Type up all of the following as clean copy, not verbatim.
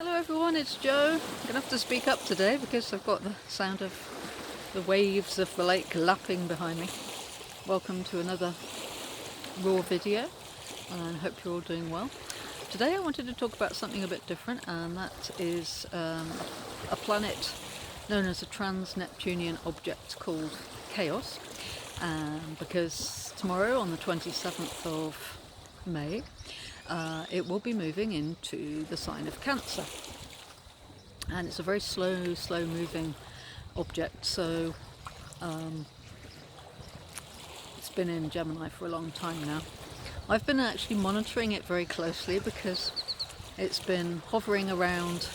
Hello everyone, it's Jo. I'm going to have to speak up today because I've got the sound of the waves of the lake lapping behind me. Welcome to another raw video, and I hope you're all doing well. Today I wanted to talk about something a bit different, and that is a planet known as a TransNeptunian object called Chaos, because tomorrow on the 27th of May it will be moving into the sign of Cancer, and it's a very slow moving object, so it's been in Gemini for a long time now. I've been actually monitoring it very closely because it's been hovering around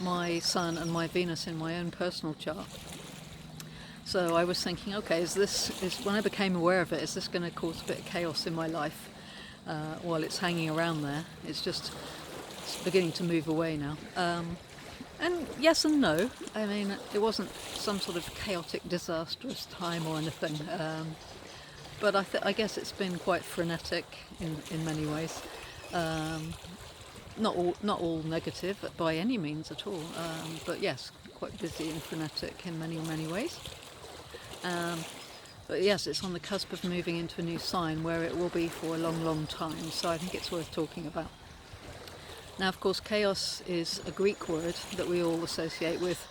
my Sun and my Venus in my own personal chart. So I was thinking, okay, when I became aware of it, is this going to cause a bit of chaos in my life? While it's hanging around there, it's beginning to move away now. And yes and no. I mean, it wasn't some sort of chaotic, disastrous time or anything. But I guess it's been quite frenetic in many ways. Not all negative by any means at all. But yes, quite busy and frenetic in many ways. But yes, it's on the cusp of moving into a new sign where it will be for a long time, so I think it's worth talking about. Now, of course, chaos is a Greek word that we all associate with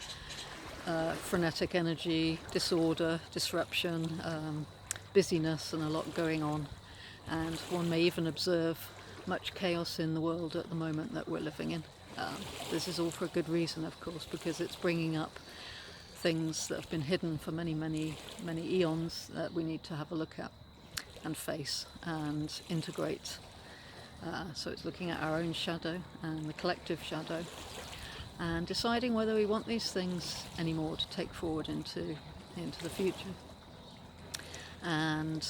frenetic energy, disorder, disruption, busyness, and a lot going on. And one may even observe much chaos in the world at the moment that we're living in. This is all for a good reason, of course, because it's bringing up things that have been hidden for many eons that we need to have a look at and face and integrate. So it's looking at our own shadow and the collective shadow and deciding whether we want these things anymore to take forward into the future. And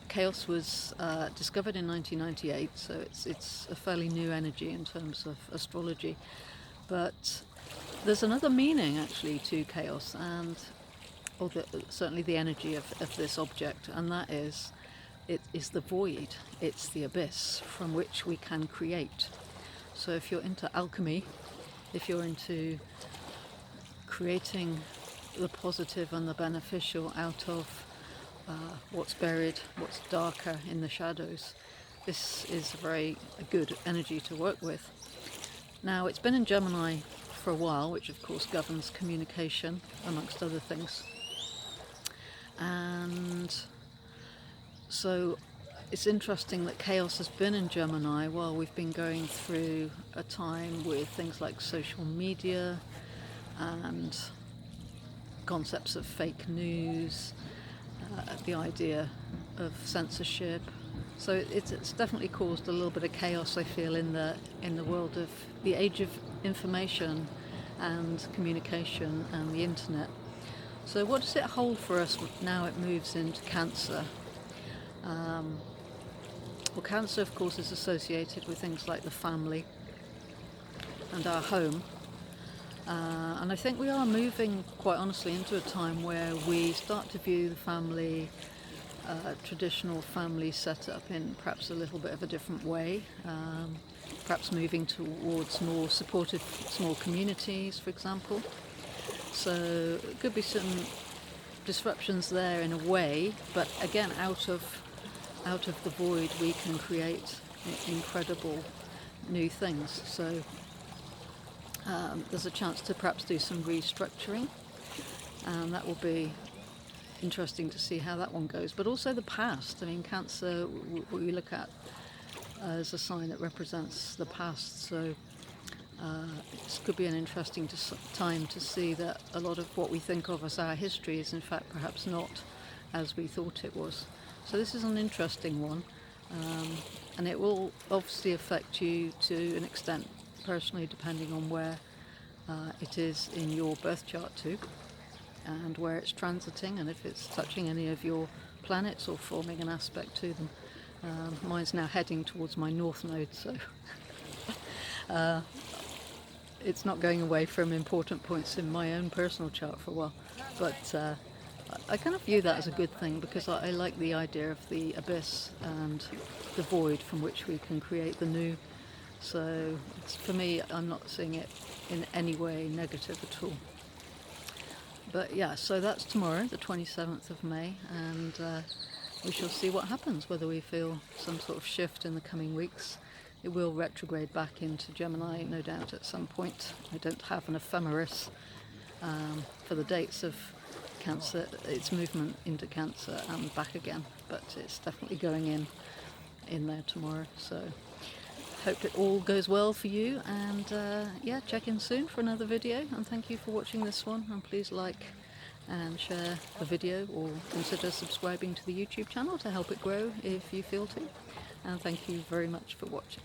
chaos was discovered in 1998, so it's a fairly new energy in terms of astrology, but there's another meaning actually to chaos, certainly the energy of this object, and that is, it is the void, it's the abyss from which we can create. So if you're into alchemy, if you're into creating the positive and the beneficial out of what's buried, what's darker in the shadows, this is a very good energy to work with. Now, it's been in Gemini for a while, which of course governs communication amongst other things, and so it's interesting that chaos has been in Gemini while we've been going through a time with things like social media and concepts of fake news, the idea of censorship. So it's definitely caused a little bit of chaos, I feel, in the world of the age of information and communication and the internet. So what does it hold for us now it moves into Cancer? Well, Cancer, of course, is associated with things like the family and our home. And I think we are moving, quite honestly, into a time where we start to view the family, traditional family setup, in perhaps a little bit of a different way, perhaps moving towards more supportive small communities, for example. So it could be some disruptions there in a way, but again, out of the void we can create incredible new things. So there's a chance to perhaps do some restructuring, and that will be interesting to see how that one goes. But also the past. I mean, Cancer we look at as a sign that represents the past, so this could be an interesting time to see that a lot of what we think of as our history is in fact perhaps not as we thought it was. So this is an interesting one, and it will obviously affect you to an extent personally, depending on where it is in your birth chart too, and where it's transiting, and if it's touching any of your planets or forming an aspect to them. Mine's now heading towards my north node, so it's not going away from important points in my own personal chart for a while. But I kind of view that as a good thing, because I like the idea of the abyss and the void from which we can create the new So for me, I'm not seeing it in any way negative at all. But yeah, so that's tomorrow, the 27th of May, and we shall see what happens, whether we feel some sort of shift in the coming weeks. It will retrograde back into Gemini, no doubt, at some point. I don't have an ephemeris for the dates of Cancer, its movement into Cancer and back again, but it's definitely going in there tomorrow. So hope it all goes well for you, and yeah, check in soon for another video, and thank you for watching this one, and please like and share the video, or consider subscribing to the YouTube channel to help it grow if you feel to, and thank you very much for watching.